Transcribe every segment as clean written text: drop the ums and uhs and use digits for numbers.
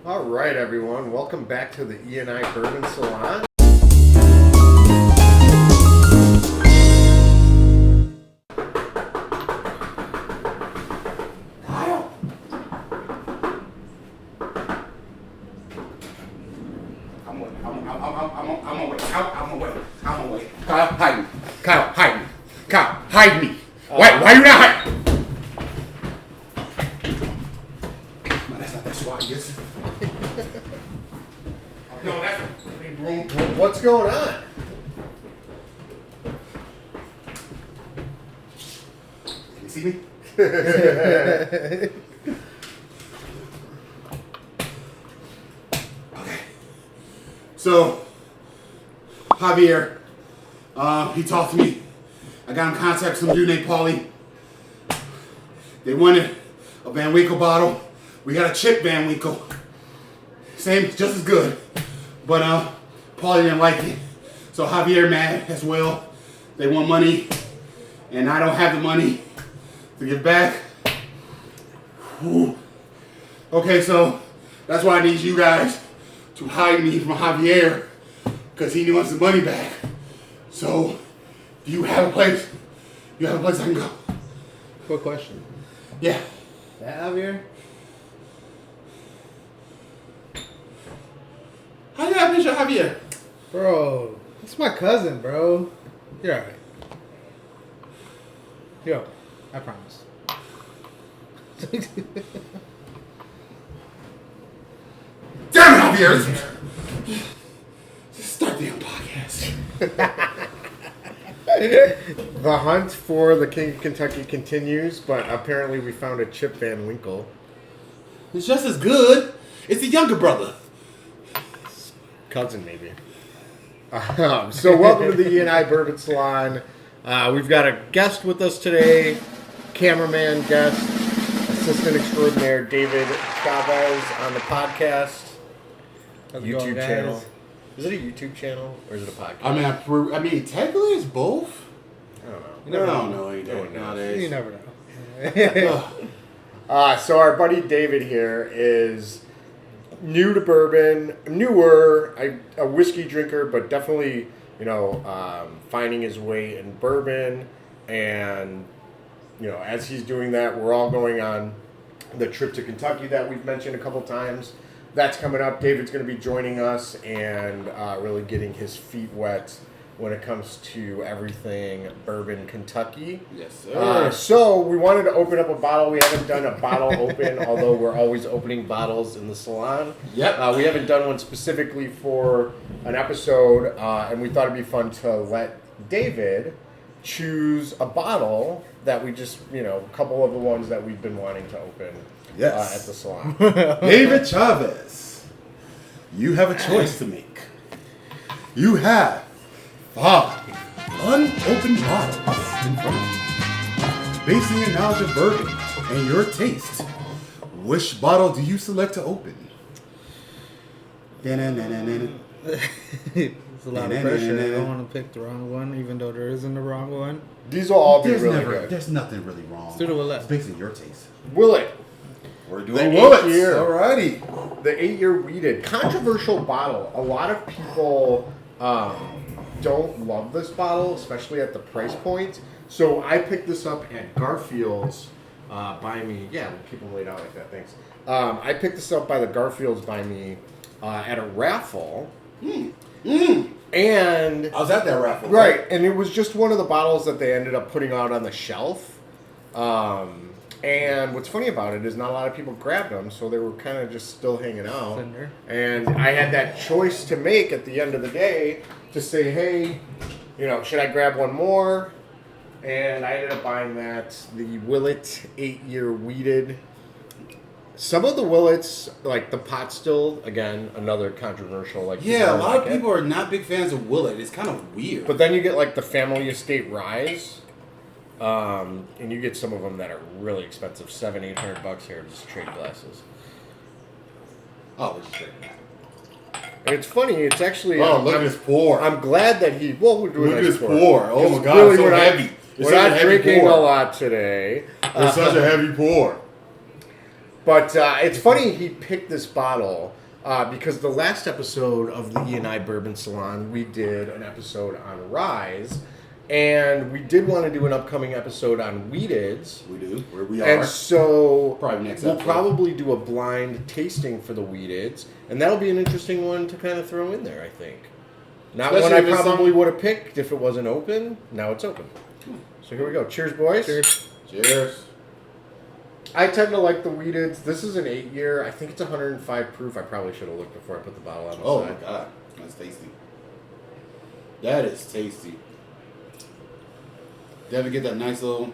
All right, everyone. Welcome back to the E&I Bourbon Salon. Kyle! I'm away. Kyle, hide me. Kyle, hide me. Why you not hiding? No, that's not that swat, yes. No, that's a big room. What's going on? Can you see me? Okay. So, Javier, he talked to me. I got in contact with some dude named Paulie. They wanted a Van Winkle bottle. We got a chip Van Winkle. Same, just as good. But Paulie didn't like it. So Javier mad as well. They want money. And I don't have the money to give back. Whew. Okay, so that's why I need you guys to hide me from Javier. Because he wants the money back. So, do you have a place? You have a place I can go? Quick question. Yeah. That Javier? How do you have Mr. Javier? Bro, it's my cousin, bro. You're alright. Yo, I promise. Damn it, Javier! Just start the podcast. The hunt for the King of Kentucky continues, but apparently we found a Chip Van Winkle. It's just as good. It's the younger brother. Cousin, maybe. So welcome to the E&I Bourbon Salon. We've got a guest with us today, cameraman, guest, assistant extraordinaire, David Chavez on the podcast. How's it YouTube going, guys? channel. Is it a YouTube channel or is it a podcast? I mean, technically it's both. I don't know. You never know. No one knows. You never know. So our buddy David here is new to bourbon, newer, a whiskey drinker, but definitely, finding his way in bourbon. And, as he's doing that, we're all going on the trip to Kentucky that we've mentioned a couple times. That's coming up. David's going to be joining us and really getting his feet wet when it comes to everything bourbon Kentucky. Yes, sir. So we wanted to open up a bottle. We haven't done a bottle open, although we're always opening bottles in the salon. Yep. We haven't done one specifically for an episode, and we thought it'd be fun to let David choose a bottle that we just, a couple of the ones that we've been wanting to open at the salon. David Chavez, you have a choice to make. You have 5 unopened bottles in front of you. Basing your knowledge of bourbon and your taste, which bottle do you select to open? It's a lot of pressure. I don't want to pick the wrong one, even though there isn't a wrong one. These will all be really good. There's nothing really wrong. Let's do the Willett. It's basically your taste. Willett. We're The doing 8 Willett. year. Alrighty. The 8-year weeded. Controversial bottle. A lot of people don't love this bottle, especially at the price point. So I picked this up at Garfield's by me. Yeah, we'll keep them laid out like that. Thanks. I picked this up by the Garfield's by me at a raffle. And I was at that raffle. right, and it was just one of the bottles that they ended up putting out on the shelf. And what's funny about it is not a lot of people grabbed them, so they were kind of just still hanging out. Cinder. And I had that choice to make at the end of the day to say, hey, should I grab one more? And I ended up buying the Willett 8-year weeded. Some of the Willets, like the pot still, again, another controversial. Yeah, a lot of people are not big fans of Willett. It's kind of weird. But then you get like the Family Estate Rise. And you get some of them that are really expensive, $700-800 here, just trade glasses. Oh, it's straight. And it's funny, it's actually. Oh, look at this pour. I'm glad that he. Well, we're doing Look at nice this pour. Oh It's my God, really it's so what heavy. It's We're such a not heavy drinking pour. a lot today. It's such a heavy pour. But it's funny he picked this bottle because the last episode of the E&I Bourbon Salon, we did an episode on Rise. And we did want to do an upcoming episode on Wheateds. We do. Where we are. And so probably next we'll episode. probably do a blind tasting for the Wheateds. And that'll be an interesting one to kind of throw in there, I think. Not Especially one I if it's probably would have picked if it wasn't open. Now it's open. So here we go. Cheers, boys. Cheers. Cheers. I tend to like the Wheateds. This is an 8-year. I think it's 105 proof. I probably should have looked before I put the bottle on the Oh, side. my God. That's tasty. That is tasty. Devin get that nice little...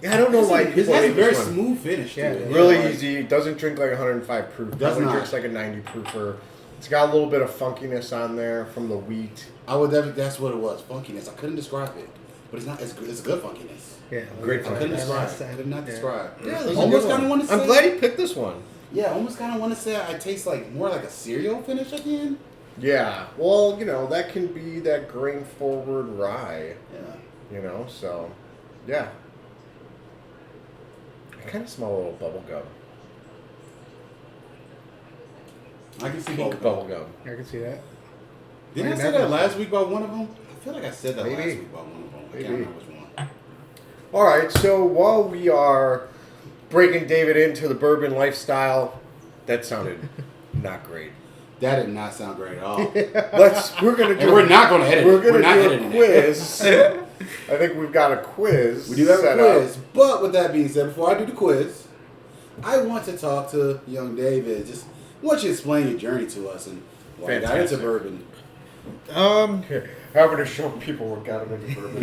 Yeah, I don't know why It people has a hate very this one. smooth finish to Yeah, it. Really like- easy. Doesn't drink like 105 proof. Does Probably not. drinks like a 90 proofer. It's got a little bit of funkiness on there from the wheat. I would definitely... That's what it was. Funkiness. I couldn't describe it. But it's not... It's good funkiness. Yeah. Great I couldn't funkiness. describe That's it. I did not yeah. describe. Yeah, that's a almost good kind of one. want to say... I'm glad he picked this one. Yeah, almost kind of want to say I taste like more like a cereal finish at the end. Yeah. Well, that can be that grain forward rye. Yeah. So yeah. I kind of smell a little bubble gum. I can see Pink both. bubble gum. I can see that. Didn't I say that last week about one of them? I feel like I said that Maybe. last week about one of them. I Maybe. can't remember which one. All right. So while we are breaking David into the bourbon lifestyle, that sounded not great. That did not sound great at all. We're gonna do. And we're not going to edit it. We're gonna not do editing a it. quiz. I think we've got a quiz. We do have a set quiz. up. But with that being said, before I do the quiz, I want to talk to young David. Just want you to explain your journey to us and why you got into Fantastic. bourbon. Having to show people what got him into bourbon.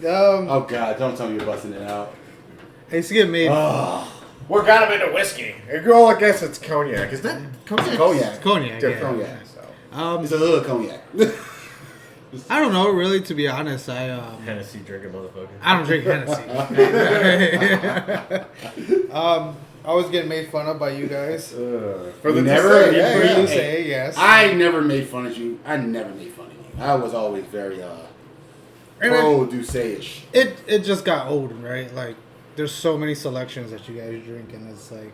Oh God! Don't tell me you're busting it out. I used to get made. What got him into whiskey? Well, I guess it's cognac. Is that cognac? Cognac. It's cognac. Different. Yeah. Cognac. So. It's a little cognac. I don't know, really. To be honest, Hennessy drinking motherfucker. I don't drink Hennessy. I was getting made fun of by you guys. For You the never- dessert, yeah, For yeah. you to say yes. I never made fun of you. I never made fun of you. I was always very And pro Douce-ish. it just got old, right? Like, there's so many selections that you guys drink, and it's like,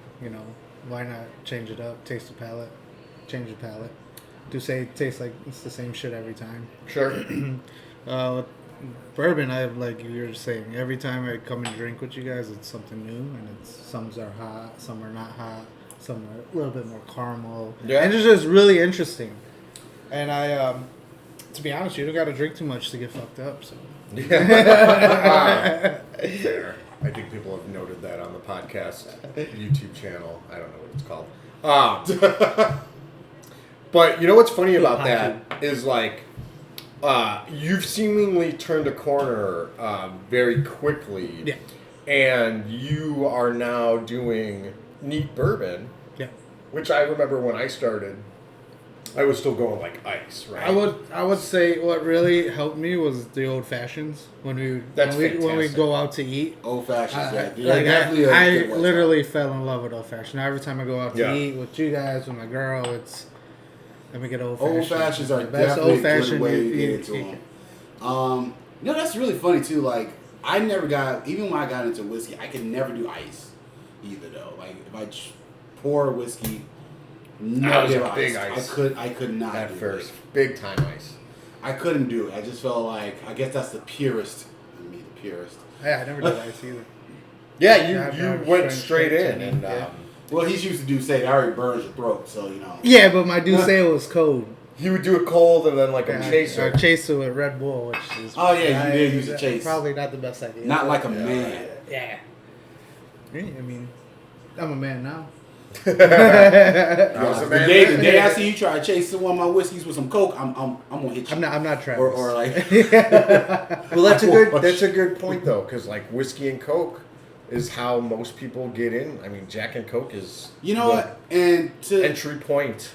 why not change it up? Taste the palate. Change the palate. Douce tastes like it's the same shit every time. Sure. With bourbon, I like you were saying, every time I come and drink with you guys, it's something new, and some are hot, some are not hot, some are a little bit more caramel. Yeah. And it's just really interesting. And I, to be honest, you don't got to drink too much to get fucked up. So Fair. I think people have noted that on the podcast YouTube channel. I don't know what it's called. But you know what's funny about that is like you've seemingly turned a corner very quickly. Yeah. And you are now doing neat bourbon, yeah, which I remember when I started, I was still going like ice, right? I would say what really helped me was the old fashions when we Fantastic. go out to eat. Old fashioned. I literally fell in love with old fashioned. Every time I go out to Yeah. eat with you guys, with my girl, let me get old fashioned. Old fashions are The best definitely a old-fashioned good way to you- get into them. That's really funny too. Like I never got, even when I got into whiskey, I could never do ice either though. Like if I pour whiskey, I was did a big ice. I could not at do first. it. Big time ice. I couldn't do it. I just felt like I guess that's the purest. The purest. Yeah, I never did ice either. Yeah, Yeah, you no, went straight straight to in me, and yeah. Well, he's used to do say that already burns your throat, so you know. Yeah, but my Douce was cold. he would do it cold and then like a chaser. A chaser with Red Bull, which is Oh, yeah, you did use a chase. Probably not the best idea. Not like a man. Yeah. I mean, I'm a man now. I was a The man day, then. the day I see you try to chase one of my whiskeys with some Coke, I'm gonna hit you. I'm not Travis. or like Well, that's a good point though, because like whiskey and Coke is how most people get in. I mean, Jack and Coke is you know the what? And to entry point.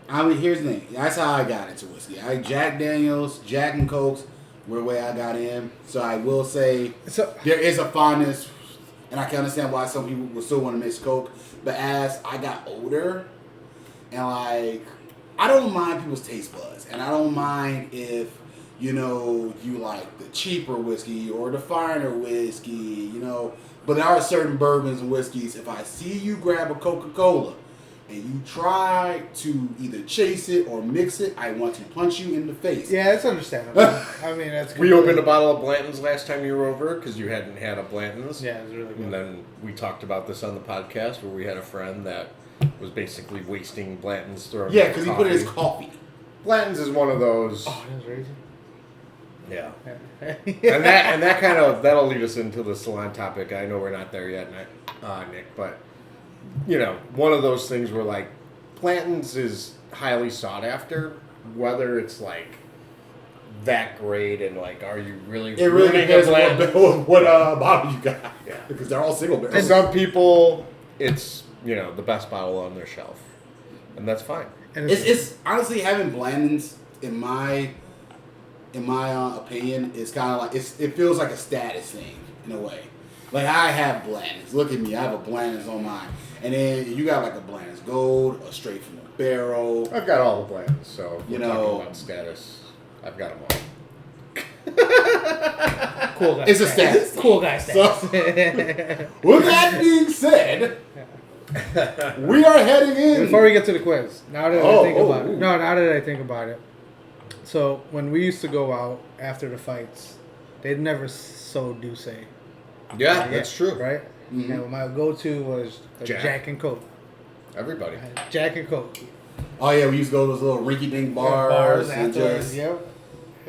I mean, here's the thing. That's how I got into whiskey. Jack Daniels, Jack and Cokes were the way I got in. So I will say So there is a fondness, and I can understand why some people will still want to mix Coke. But as I got older, and like, I don't mind people's taste buds, and I don't mind if you like the cheaper whiskey or the finer whiskey. But there are certain bourbons and whiskeys. If I see you grab a Coca-Cola and you try to either chase it or mix it, I want to punch you in the face. Yeah, it's understandable. I mean, that's We opened a bottle of Blanton's last time you were over because you hadn't had a Blanton's. Yeah, it was really good. And then we talked about this on the podcast where we had a friend that was basically wasting Blanton's throwing. Yeah, because he put it in his coffee. Blanton's is one of those. Oh, that was crazy. Yeah. And that kind of that'll lead us into the Salon topic. I know we're not there yet, Nick, but you know, one of those things where like Blanton's is highly sought after, whether it's like that great and like, are you really? It really depends on what bottle you got. Yeah, because they're all single barrels. For some people, it's the best bottle on their shelf, and that's fine. And It's honestly having Blandons in my opinion is kind of like it feels like a status thing in a way. Like I have Blandons. Look at me, I have a Blandons on mine, and then you got like a Blandons Gold, a straight from the barrel. I've got all the Blandons, so You we're know- talking about status. I've got them all. cool guy. It's a status. Cool guy status. So, with that being said, we are heading in. Before we get to the quiz, now that I think about it. ooh. Now that I think about it. So when we used to go out after the fights, they'd never so Douce. Yeah, that's true. Right? Mhm. And my go-to was Jack and Coke. Everybody. Jack and Coke. Oh yeah, we used to go to those little rinky-dink bars and afterwards, just yep.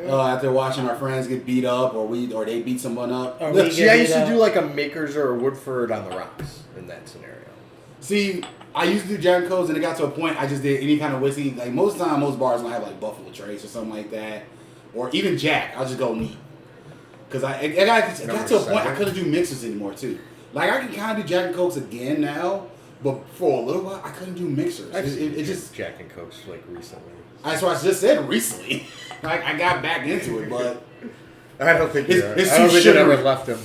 after watching our friends get beat up or they beat someone up. Or we See, I used to get do like a Makers or a Woodford on the rocks in that scenario. See, I used to do Jack and Cokes, and it got to a point I just did any kind of whiskey. Like most of the time, most bars don't have like Buffalo Trace or something like that, or even Jack. I'll just go neat because it got to a Number point I 7. couldn't do mixers anymore too. Like I can kind of do Jack and Cokes again now, but for a little while I couldn't do mixers. It just Jack and Cokes like recently. that's what I just said recently. Like I got back into it, but I don't think It's- you're. it's I don't too think it ever sugary. left him.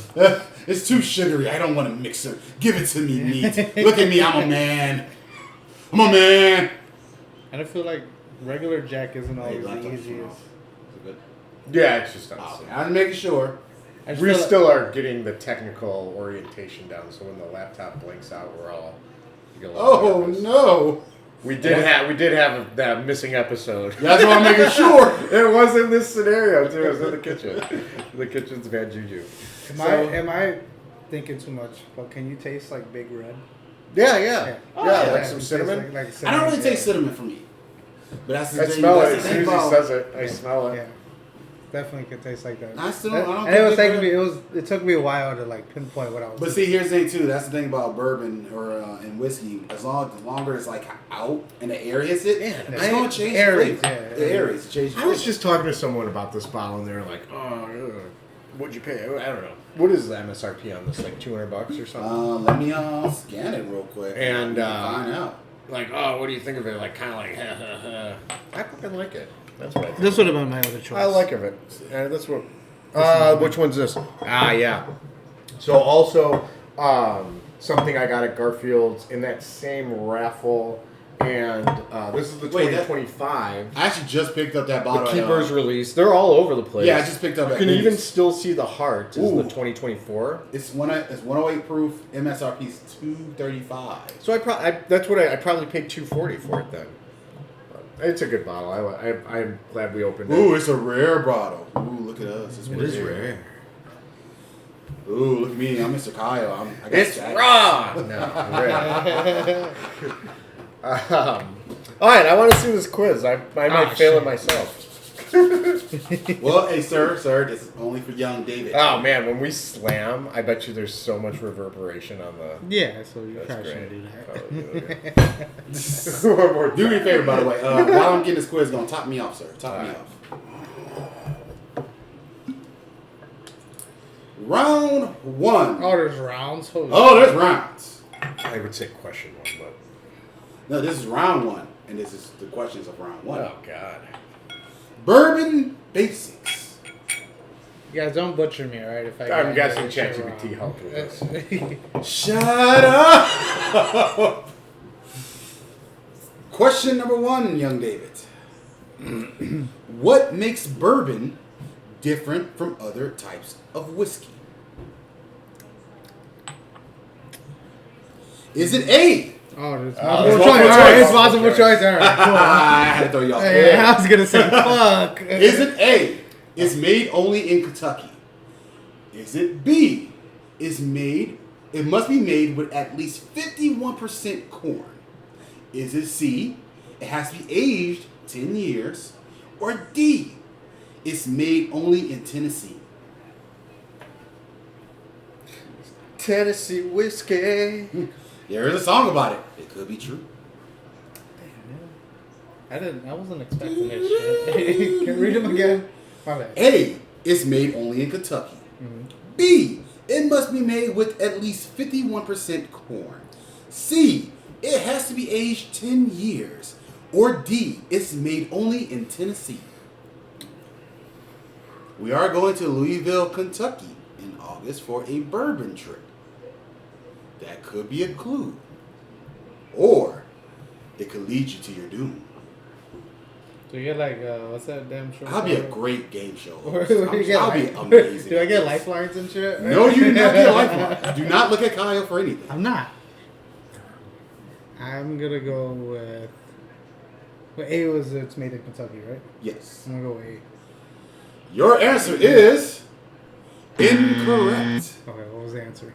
it's too sugary. I don't want a mixer. Give it to me neat. Look at me, I'm a man. I'm a man. And I feel like regular Jack isn't Hey, always laptop's the easiest. off. Is it good? Yeah, it's just us. Oh, okay. I'm making sure. I just We feel like- still are getting the technical orientation down, so when the laptop blinks out, we're all. you get a little Oh nervous. no. We did have that missing episode. That's what I'm making sure. It was in this scenario too. It was in the kitchen. The kitchen's bad juju. Am I thinking too much? But can you taste like Big Red? Yeah, yeah. Oh, yeah, yeah. like It some tastes cinnamon. like I cinnamon. don't really taste cinnamon for me. But that's the I thing. smell it that's as the soon thing as he about- says it. I smell it. Yeah, definitely could taste like that. I still- I don't and think it was Big taking me. Red- It took me a while to like pinpoint what I was. But see, here's the thing too. That's the thing about bourbon or and whiskey. The longer it's like out and the air hits it, it's gonna change the Aries, flavor. yeah. The Aries change. I was just talking to someone about this bottle, and they were like, "Oh, what'd you pay?" I don't know. What is the MSRP on this? Like $200 or something? Let me scan it real quick And, find out. Like, oh, what do you think of it? Like, kind of like, ha ha ha. I fucking like it. That's what I think. This would have been my other choice. I like it. That's what. Which one's this? Ah, yeah. So also, something I got at Garfield's in that same raffle, and this is the Wait, that- 2025. I actually just picked up that The bottle. Keeper's release. They're all over the place. Yeah, I just picked up You at can Minnie's. even still see the heart. Is Ooh. the 2024. It's 108 proof. MSRP's $235. So that's what I probably paid $240 for it then. It's a good bottle. I'm glad we opened it. Ooh, it's a rare bottle. Ooh, look at us. It's rare. Ooh, look at me. I'm Mr. Kyle. I got It's status. raw. No, rare. All right, I want to see this quiz. I might fail it myself. Well, hey, sir, this is only for young David. Oh man, when we slam, I bet you there's so much reverberation on the. Yeah, so you That's probably great. shouldn't do that. One more Do me a time. favor, by the way. While I'm getting this quiz going, top me off, sir. Top me All right. off. Round one. Oh, there's rounds. Holy Oh, there's rounds. I would say question one, No, this is round one, and this is the questions of round but one. oh god. Bourbon basics. You guys don't butcher me, right? If I I'm get guessing it shit ChatGPT wrong. helped with this. Shut up. Question number one, young David. What makes bourbon different from other types of whiskey? Is it A? Oh, it's it's multiple multiple choice. All right, choice. it's multiple choice. All right, cool. I had to throw you off. Hey, I was gonna say fuck. Is it A? It's made only in Kentucky. Is it B? It must be made with at least 51% corn. Is it C? It has to be aged 10 years. Or D? It's made only in Tennessee. Tennessee whiskey. There is a song about it. It could be true. I wasn't expecting this shit. Can you read them again? My bad. A. It's made only in Kentucky. Mm-hmm. B. It must be made with at least 51% corn. C. It has to be aged 10 years. Or D. It's made only in Tennessee. We are going to Louisville, Kentucky in August for a bourbon trip. That could be a clue. Or it could lead you to your doom. So you get like, what's that damn show? I'll be a great game show Where host. do you get I'll be life- amazing. Do I at get this. lifelines and shit? No, you do not get lifelines. Do not look at Kyle for anything. I'm not. I'm gonna go with. Well, A was it's made in Kentucky, right? Yes. I'm gonna go with A. Your answer is incorrect. Okay, what was the answer?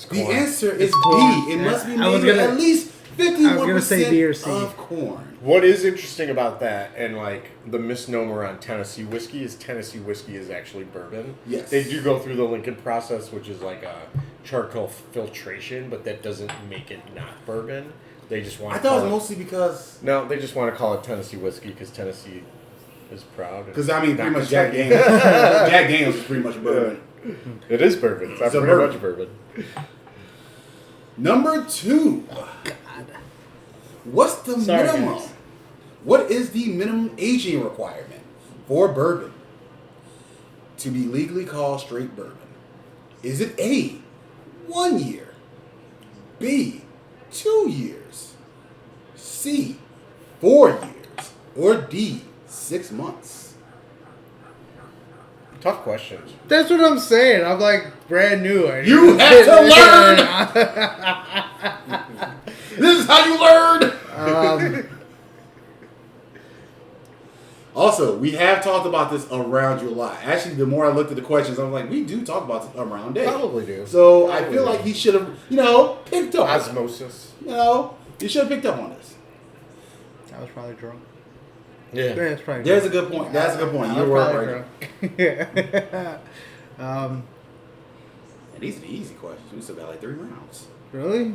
The answer is corn. B. It Yeah. must be I was made with gonna- at least I was gonna say B or 51% C. of corn. What is interesting about that, and like the misnomer on Tennessee whiskey is actually bourbon. Yes. They do go through the Lincoln process, which is like a charcoal filtration, but that doesn't make it not bourbon. They just want. I thought it was mostly because they just want to call it Tennessee whiskey because Tennessee is proud. I mean, pretty Not much Jack Kentucky. Daniels. Jack Daniels is pretty much bourbon. It is bourbon. It's It's a pretty bourbon. much bourbon. Number 2. What's the Sorry, minimum? guys. What is the minimum aging requirement for bourbon to be legally called straight bourbon? Is it A, 1 year, B, 2 years, C, 4 years, or D, 6 months? Tough questions. That's what I'm saying. I'm like brand new. You have to learn! This is how you learn! Also, we have talked about this around July. Actually, the more I looked at the questions, I'm like, we do talk about this around day. Probably do. So I feel like he should have, picked up. Osmosis. He should have picked up on this. I was probably drunk. Yeah. That's probably There's a good point. That's a good point. I You're was right. probably drunk. Yeah. And these are the easy questions. We still got like 3 rounds. Really?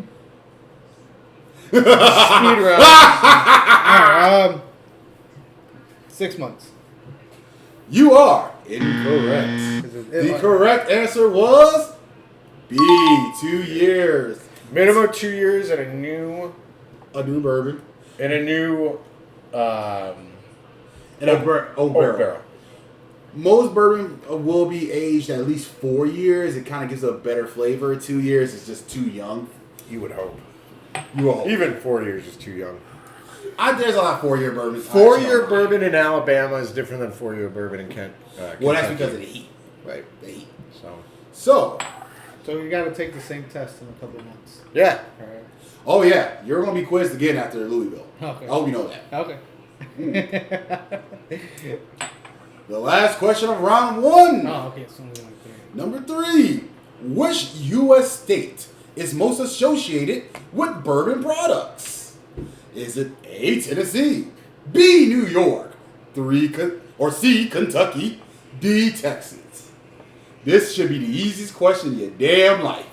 Speed round. Alright, 6 months. You are incorrect. The correct answer was B, 2 years. Minimum 2 years and a new bourbon. and a new And old barrel. Most bourbon will be aged at least 4 years. It kind of gives a better flavor. 2 years is just too young. You would hope. You will. Even 4 years is too young. There's a lot of 4-year bourbons. 4-year bourbon in Alabama is different than 4-year bourbon in Kent. Well, that's Kentucky. because of the heat. Right. The heat. So, So you got to take the same test in a couple of months. yeah. All right. Oh yeah, you're gonna be quizzed again after Louisville. Okay. I hope you know that. Okay. The last question of round 1. Oh, okay. So only like 3. Number 3. Which U.S. state is most associated with bourbon products? Is it A, Tennessee, B, New York, C, Kentucky, D, Texas? This should be the easiest question of your damn life.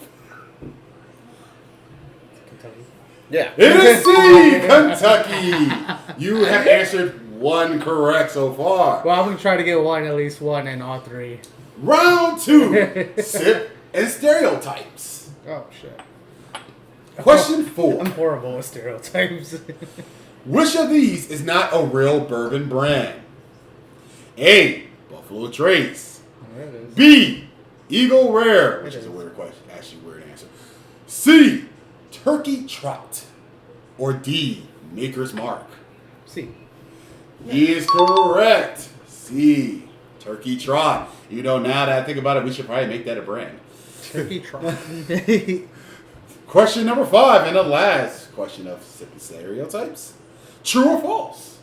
Kentucky. Yeah. It is C, Kentucky. You have answered 1 correct so far. Well, I'm gonna try to get at least one in all 3. Round 2. Sip and stereotypes. Oh shit. Question 4. I'm horrible with stereotypes. Which of these is not a real bourbon brand? A, Buffalo Trace. There it is. B, Eagle Rare, which is a weird question, actually weird answer. C, Turkey Trot. Or D, Maker's Mark. C. He is correct. C, Turkey Trot. Now that I think about it, we should probably make that a brand. Turkey trot. Question number 5 and the last question of stereotypes. True or false?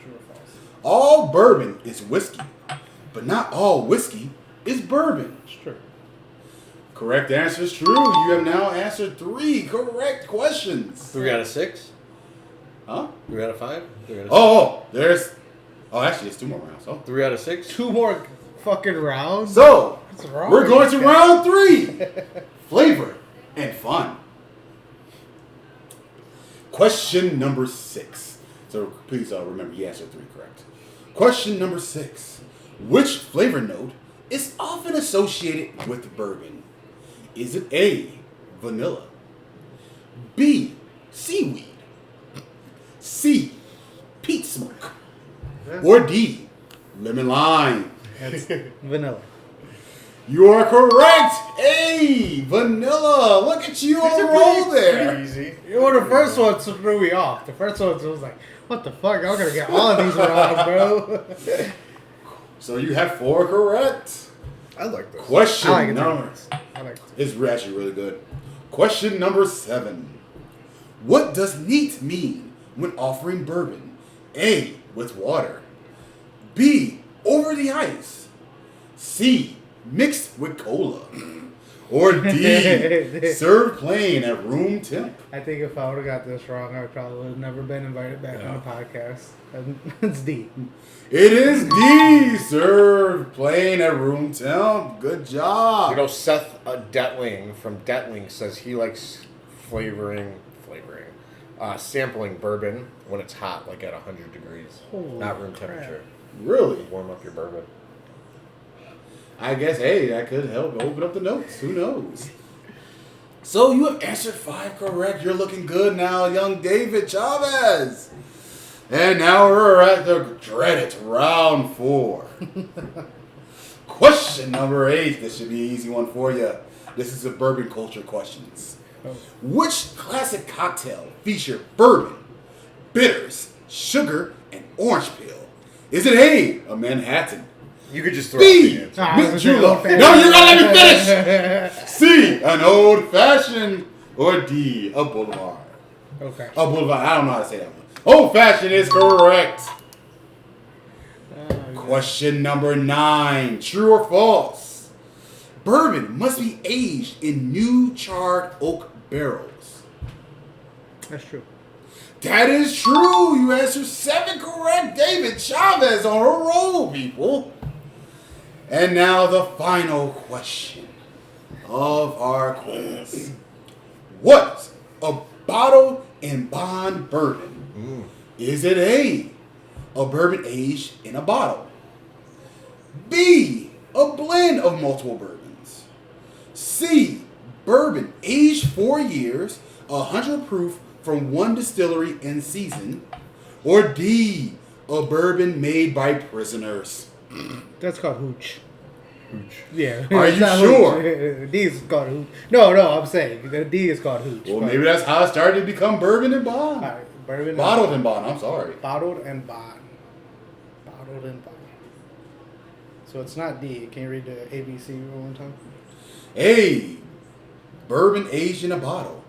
True or false? All bourbon is whiskey, but not all whiskey is bourbon. It's true. Correct answer is true. You have now answered 3 correct questions. 3 out of 6? Huh? 3 out of 5? 3 out of 6? Actually, it's 2 more rounds. Oh. 3 out of 6? 2 more fucking rounds? So, What's wrong we're with going to you guys? round 3. Flavor and fun. Question number 6. So, please remember, you answered 3 correct. Question number 6. Which flavor note is often associated with bourbon? Is it A, vanilla, B, seaweed, C, peat smoke, or D, lemon lime? That's vanilla. You are correct. A, vanilla. Look at you on the roll there. Pretty easy. Well, the first one threw me off. The first one was like, what the fuck? I'm going to get all of these wrong, bro. So you have 4 correct. I like this. Question I like it. number. I like it. It's actually really good. Question number 7. What does neat mean when offering bourbon? A, with water. B, over the ice. C, mixed with cola. Or D, served plain at room temp. I think if I would have got this wrong, I probably would have never been invited back on the podcast. It's deep. It is D, served plain at room temp. Good job. You know, Seth Detling from Detling says he likes sampling bourbon when it's hot, like at 100 degrees, Holy not room crap. temperature. Really? Warm up your bourbon. I guess, hey, that could help open up the notes. Who knows? So you have answered 5 correct. You're looking good now, young David Chavez. And now we're at the dreaded round 4. Question number 8. This should be an easy one for you. This is the bourbon culture questions. Which classic cocktail feature bourbon, bitters, sugar, and orange peel? Is it A, a Manhattan? You could just throw B, out the answer. Mint Julep. No, you're gonna let me finish. C, an old fashioned, or D, a boulevard. Okay. A boulevard. I don't know how to say that one. Old fashioned is correct. Question number 9. True or false? Bourbon must be aged in new charred oak barrels. That's true. That is true. You answered 7 correct. David Chavez on a roll, people. And now the final question of our quiz. What's a bottle and bond bourbon? Is it A, a bourbon aged in a bottle? B, a blend of multiple bourbons? C, bourbon aged 4 years, 100 proof from one distillery in season? Or D, a bourbon made by prisoners? That's called hooch. Yeah. Are It's you not sure? hooch. D is called hooch. No, I'm saying the D is called hooch. Well, but- maybe that's how it started to become bourbon and bond. All right, bourbon. Bottled and bond, I'm sorry. Bottled and bond. Bottled and bond. So it's not D. Can you read the ABC one time? A, bourbon aged in a bottle.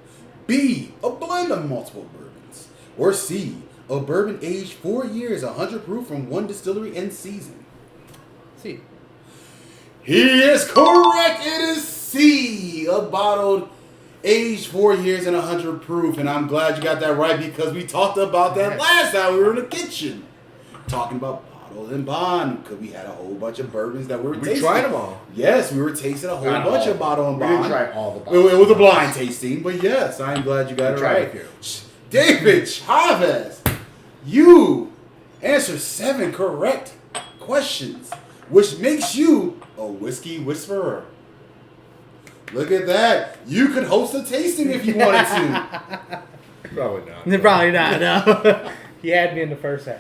B, a blend of multiple bourbons. Or C, a bourbon aged 4 years, 100 proof from one distillery in season. C. He is correct. It is C, a bottled aged 4 years and 100 proof. And I'm glad you got that right because we talked about that last time we were in the kitchen. Talking about bottled and bond because we had a whole bunch of bourbons that we were tasting. We tried them all. Yes, we were tasting a whole Not bunch all. of bottle and We bond. didn't try all the It bottles. was a blind tasting, but yes, I'm glad you got We it tried a right. few. David Chavez, you answered 7 correct questions, which makes you a whiskey whisperer. Look at that. You could host a tasting if you wanted to. Probably not. Probably not. No. He had me in the first half.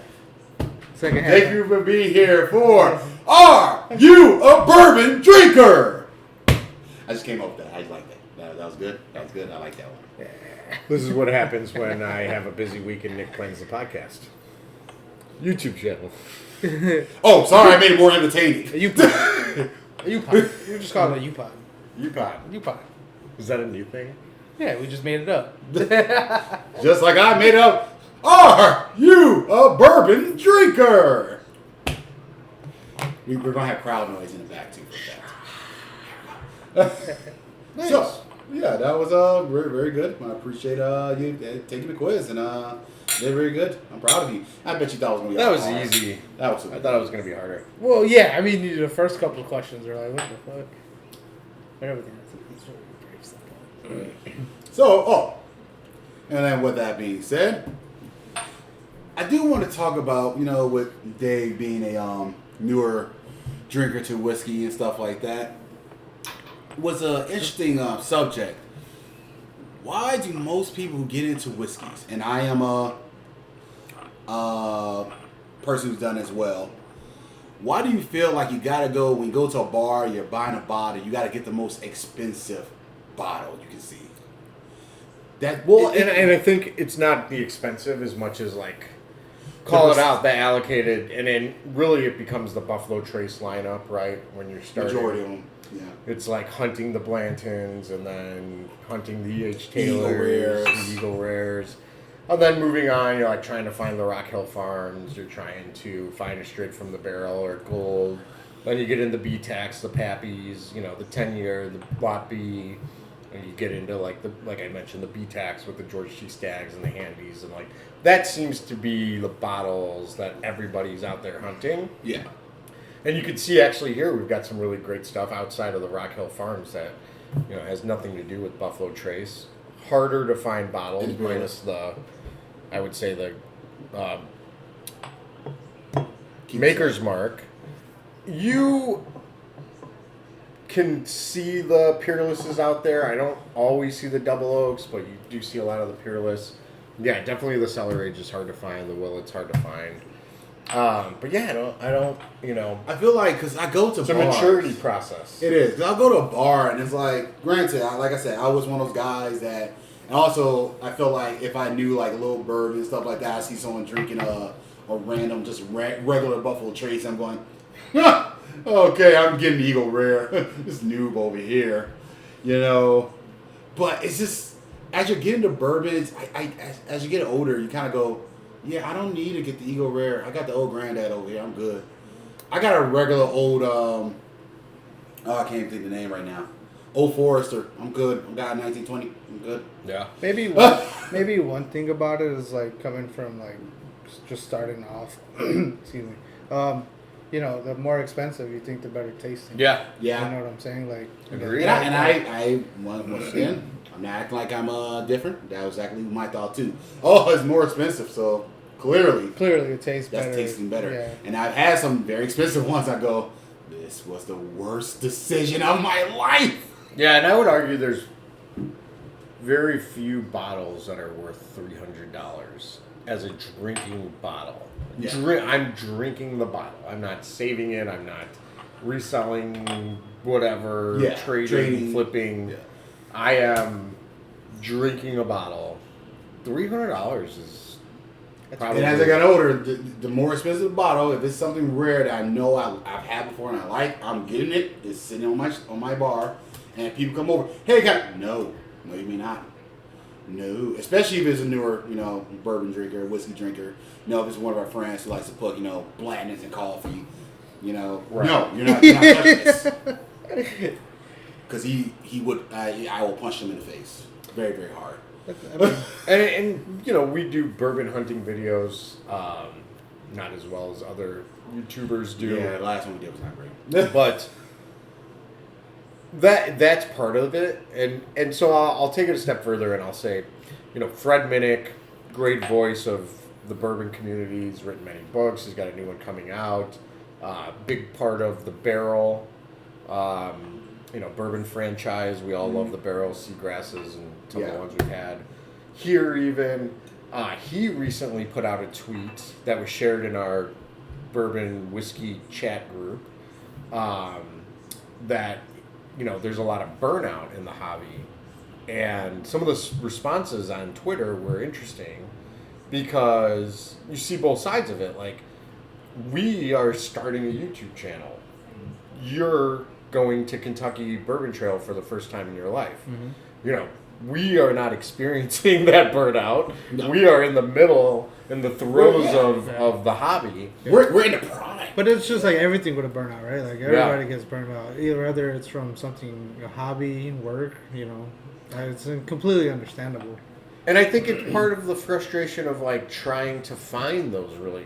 Second half. Thank you for being here for Are You a Bourbon Drinker? I just came up with that. I like that. That was good. That was good. I like that one. This is what happens when I have a busy week and Nick plans the podcast. YouTube channel. Oh, sorry. I made it more entertaining. A U-pod. A U-pod. You just call it a U-pod. UPod. U-pod. Is that a new thing? Yeah, we just made it up. Just like I made up. Are you a bourbon drinker? We're gonna have crowd noise in the back too for that. Nice. So yeah, that was very, very good. I appreciate you taking the quiz and they're very good. I'm proud of you. I bet you thought it was gonna be That was hard. easy. That was I thought it was going to be harder. Well, yeah, I mean, the first couple of questions are like, what the fuck? But everything else is very simple. So, and then with that being said, I do want to talk about, with Dave being a newer drinker to whiskey and stuff like that, was an interesting subject. Why do most people who get into whiskeys, and I am a person who's done as well, why do you feel like you gotta go, when you go to a bar, you're buying a bottle, you gotta get the most expensive bottle you can see? And I think it's not the expensive as much as like call it out, the allocated, and then really it becomes the Buffalo Trace lineup, right? When you're starting, majority of them, yeah. It's like hunting the Blantons and then hunting the E.H. Eagle Taylors, Rares. the Eagle Rares. And then moving on, you're like trying to find the Rock Hill Farms. You're trying to find a straight from the barrel or gold. Then you get into B-Tax, the Pappies, the 10-year, the Lot B. And you get into like I mentioned, the B-Tax with the George T. Staggs and the Handies. And like that seems to be the bottles that everybody's out there hunting. Yeah. And you can see actually here we've got some really great stuff outside of the Rock Hill Farms that has nothing to do with Buffalo Trace. Harder to find bottles, minus I would say the Maker's Mark. You can see the Peerlesses out there. I don't always see the Double Oaks, but you do see a lot of the Peerless. Yeah, definitely the Cellar Age is hard to find. The Willett's hard to find. But yeah, I don't. I feel like, because I go to It's a bars. maturity process. It is. 'Cause I'll go to a bar and it's like, granted, like I said, I was one of those guys that, and also I feel like if I knew like a little bourbon and stuff like that, I see someone drinking a random, just regular Buffalo Trace, I'm going, okay, I'm getting Eagle Rare. This noob over here, But it's just, as you're getting to bourbons, as you get older, you kind of go, yeah, I don't need to get the Eagle Rare. I got the old granddad over here. I'm good. I got a regular old, I can't think of the name right now. Old Forester. I'm good. I got a 1920. I'm good. Yeah. Maybe one thing about it is like coming from like just starting off. Excuse me. The more expensive you think, the better tasting. Yeah. Yeah. You know what I'm saying? Like. Agreed. And I once again, I'm not acting like I'm different. That was exactly my thought too. Oh, it's more expensive, so clearly Clearly, it tastes better. that's tasting better. Yeah. And I've had some very expensive ones. I go, this was the worst decision of my life. Yeah, and I would argue there's very few bottles that are worth $300 as a drinking bottle. Yeah. I'm drinking the bottle. I'm not saving it. I'm not reselling whatever, Yeah, trading, flipping. Yeah. I am drinking a bottle. $300 is probably. And as I got older, the more expensive the bottle, if it's something rare that I know I've had before and I like, I'm getting it. It's sitting on my bar, and people come over. Hey, no, you may not. No, especially if it's a newer, bourbon drinker, whiskey drinker. If it's one of our friends who likes to put, Blandings in coffee. Right. No, you're not touching this. Because he would, I will punch him in the face very, very hard. And we do bourbon hunting videos, not as well as other YouTubers do. Yeah, the last one we did was not great. But that's part of it, and so I'll take it a step further and I'll say, Fred Minnick, great voice of the bourbon community. He's written many books. He's got a new one coming out. Big part of the Barrel, bourbon franchise. We all love the Barrel, Seagrasses, and some of the ones we've had here. Even he recently put out a tweet that was shared in our bourbon whiskey chat group. That there's a lot of burnout in the hobby, and some of the responses on Twitter were interesting because you see both sides of it. Like, we are starting a YouTube channel. You're going to Kentucky Bourbon Trail for the first time in your life. Mm-hmm. we are not experiencing that burnout. No. We are in the middle, in the throes Yeah. of the hobby. We're in the prime. But it's just like everything would have burned out, right? Like everybody gets burned out. Either whether it's from something, a hobby, work, it's completely understandable. And I think it's part of the frustration of like trying to find those really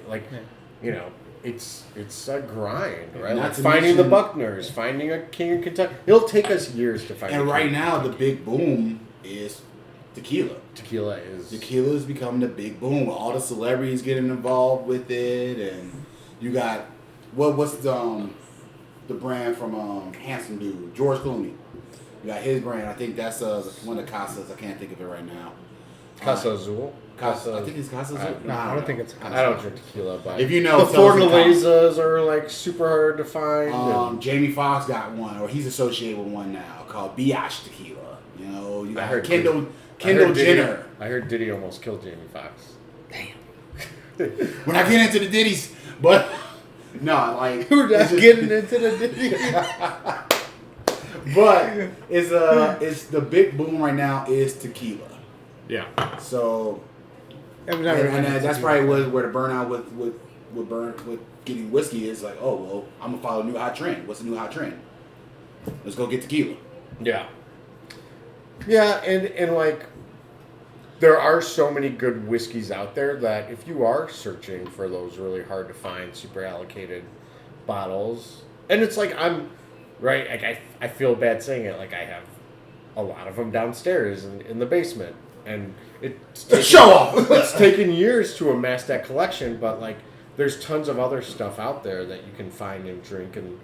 it's a grind, right? Not Like to finding the mention- Buckners, finding a King of Kentucky. It'll take us years to find. And a right King. now, the big boom is tequila. Tequila is Tequila is becoming the big boom. All the celebrities getting involved with it, and you got what's the brand from Handsome Dude, George Clooney. You got his brand. I think that's one of Casa's. I can't think of it right now. Casa Azul. I think it's Casa Azul. No, I don't think it's Casa. I don't drink tequila, but If you know, the tell us in the comments. Fortalezas are like super hard to find. and Jamie Foxx got one, or he's associated with one now called Biatch Tequila. You I got heard Kendall I heard Diddy- Jenner. I heard Diddy almost killed Jamie Foxx. We're not getting into the ditties, but no, like We're it's not just- getting into the ditty. But it's the big boom right now is tequila. Yeah. So I've never and had that's tequila. probably where the burnout with getting whiskey is like, oh well, I'm gonna follow a new hot trend. What's the new hot trend? Let's go get tequila. Yeah. Yeah, and like there are so many good whiskeys out there that if you are searching for those really hard to find, super allocated bottles, and it's like I'm right, like I feel bad saying it, like I have a lot of them downstairs in the basement, and it's taken, Show off. it's taken years to amass that collection, but like there's tons of other stuff out there that you can find and drink, and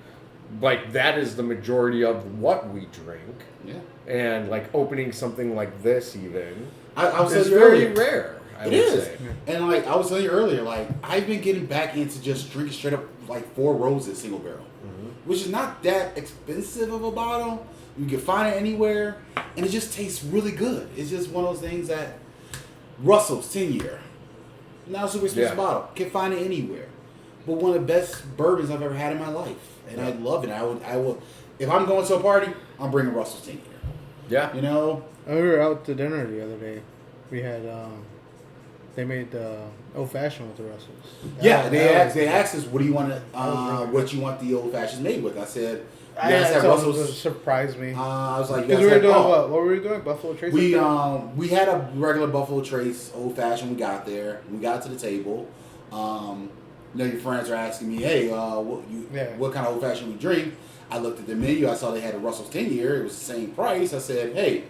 like that is the majority of what we drink. Yeah. And like opening something like this even I was is telling you very earlier. rare. I It would is. say. And like I was telling you earlier, like I've been getting back into just drinking straight up like 4 Roses single barrel, which is not that expensive of a bottle. You can find it anywhere, and it just tastes really good. It's just one of those things that Russell's 10-year, not a super expensive Yeah. bottle, can find it anywhere. But one of the best bourbons I've ever had in my life, and I love it. I will. If I'm going to a party, I'm bringing Russell's 10-year. Yeah. You know. We were out to dinner the other day. We had they made old fashioned with the Russells. Yeah, That was- they asked us, what do you want to, really what you want the old fashions made with? I said, I yeah, I said told them to Russell's. surprise me. I was like, you Because guys we were had, doing oh. what? What were we doing? Buffalo Trace. We had a regular Buffalo Trace old fashioned. We got there. We got to the table. Your friends are asking me, hey, what kind of old fashioned we drink? I looked at the menu. I saw they had a Russell's 10-year. It was the same price. I said, hey,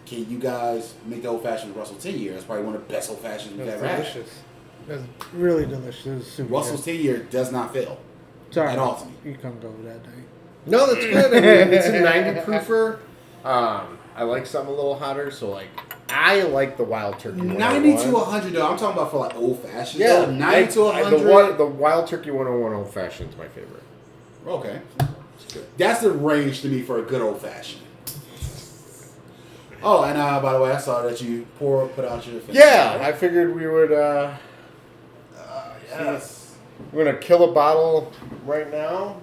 can you guys make the old fashioned Russell 10-year? It's probably one of the best old fashions we've It was ever had. delicious. It was really delicious. It was super Russell's 10-year does not fail. good. Sorry, at all to me. you couldn't go with that night. No, that's good. I mean, it's a 90 proofer. I like something a little hotter, so like I like the Wild Turkey 90 to 101. 100 though. I'm talking about for like old fashioned. Yeah, 90 to 100. The Wild Turkey 101 old fashioned is my favorite. Okay, that's the range to me for a good old fashioned. Oh, and by the way, I saw that you put out your. Yeah, I figured we would. Yes. We're gonna kill a bottle right now.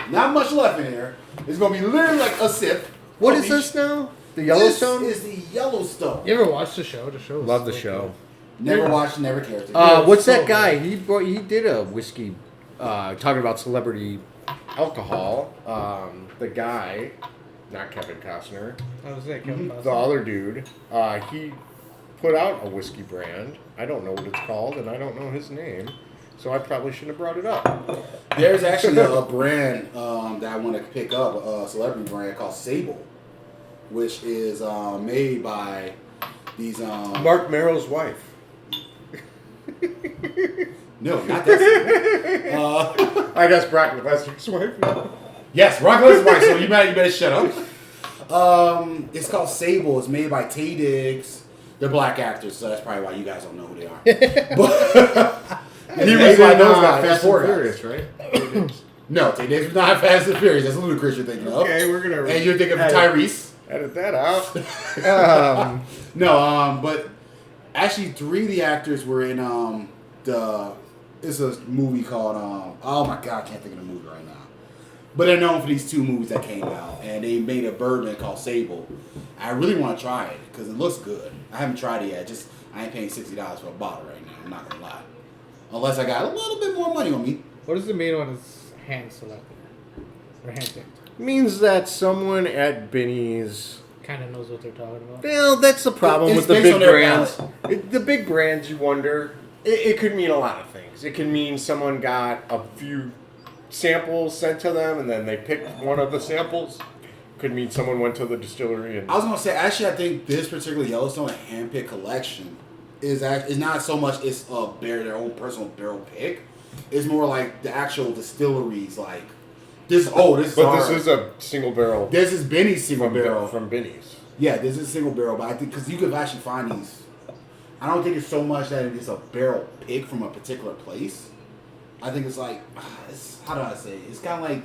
Not much left in here. It's gonna be literally like a sip. What of is each- this now? The Yellowstone? This is the Yellowstone. You ever watched the show? The show. Was Love the so show. Never watched, never cared to. What's so that guy? He did a whiskey, talking about celebrity alcohol. The guy, not Kevin Costner, good. I was like, Kevin the Costner. other dude, he put out a whiskey brand. I don't know what it's called, and I don't know his name, so I probably shouldn't have brought it up. There's actually a brand that I want to pick up, a celebrity brand called Sable, which is made by these. Mark Merrill's wife. No, not that. I guess Brock Lesnar's wife. Yes, Rock Lesnar's wife. So you better shut up. It's called Sable. It's made by Tay Diggs. They're black actors, so that's probably why you guys don't know who they are. But He was made by in those guys, Fast and four guys. Furious, right? No, Tay Diggs was not Fast and Furious. That's Ludacris you're thinking of. Okay, we're gonna And you're thinking of edit- Tyrese. Edit that out. No, but actually 3 of the actors were in it's a movie called oh my god, I can't think of the movie right now. But they're known for these 2 movies that came out, and they made a bourbon called Sable. I really want to try it because it looks good. I haven't tried it yet. Just I ain't paying $60 for a bottle right now. I'm not gonna lie. Unless I got a little bit more money on me. What does it mean when it's hand selected or hand picked? Means that someone at Benny's. Kind of knows what they're talking about. Well, that's the problem It's with the based big on their brands. The big brands, you wonder. It could mean a lot of things. It can mean someone got a few samples sent to them, and then they picked one of the samples. Could mean someone went to the distillery and. I was gonna say, actually, I think this particular Yellowstone handpicked collection is not so much it's their own personal barrel pick. It's more like the actual distilleries, like this. Oh, this. But this is a single barrel. This is Benny's single barrel from Benny's. Yeah, this is a single barrel, but I think because you could actually find these. I don't think it's so much that it is a barrel pick from a particular place. I think it's like, how do I say it? It's kind of like,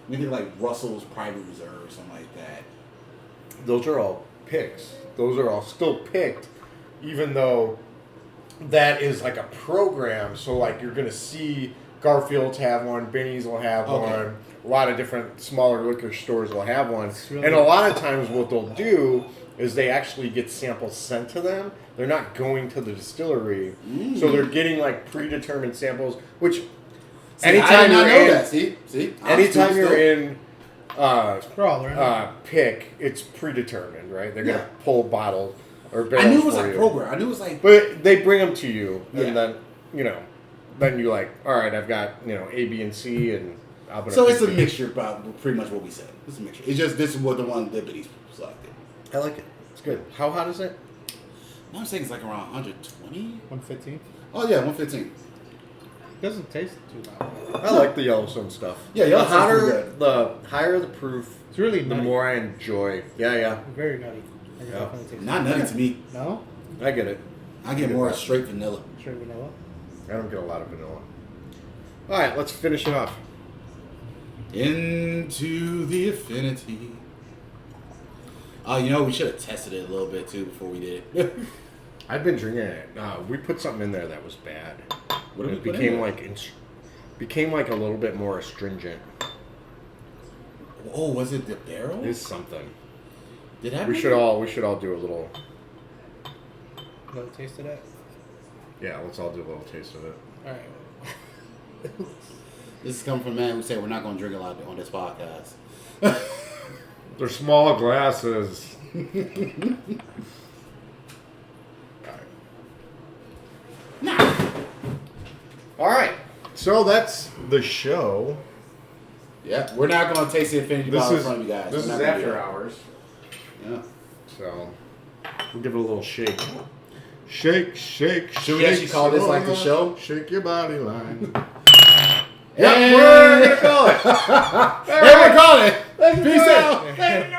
you think like Russell's Private Reserve or something like that. Those are all picks. Those are all still picked, even though that is like a program. So like you're gonna see Garfield's have one, Benny's will have one. A lot of different smaller liquor stores will have one. Really and a lot of times what they'll do is they actually get samples sent to them. They're not going to the distillery. So they're getting like predetermined samples, which anytime you're in pick, it's predetermined, right? They're gonna pull bottles or barrels. I knew it was for like you. program. I knew it was like. But they bring them to you, and Yeah. then you like, all right, I've got A, B, and C, and I'm gonna. So it's a pick mixture, about pretty much what we said. It's a mixture. It's just this is what the one that Benny's selected. I like it. It's good. How hot is it? I'm saying it's like around 120. 115. Oh yeah, 115. Doesn't taste too bad. I like the Yellowstone stuff. Yeah, the Yellowstone's hotter, pretty good. the higher the proof, It's really the nutty. more I enjoy. Yeah, Very nutty. I can Yeah. definitely taste Not it. nutty to me. No? I get it. I get more straight vanilla. Straight vanilla. I don't get a lot of vanilla. All right, let's finish it off. Into the affinity. We should have tested it a little bit too before we did it. I've been drinking it. We put something in there that was bad. What did It we put became in there? became like a little bit more astringent. Oh, was it the barrel? It's something. Did that? We should all do a little. Little taste of that? Yeah, let's all do a little taste of it. Alright. This is coming from a man who said we're not going to drink a lot on this podcast. They're small glasses. All right. So that's the show. Yeah, we're not going to taste the affinity bottle in front of you guys. This We're is not gonna do after that. hours. Yeah. So we'll give it a little shake. Shake, shake, Should we actually call this like the show? Shake your body line. Yeah, we're gonna call it. Hey, we're calling it. Peace out. There you go.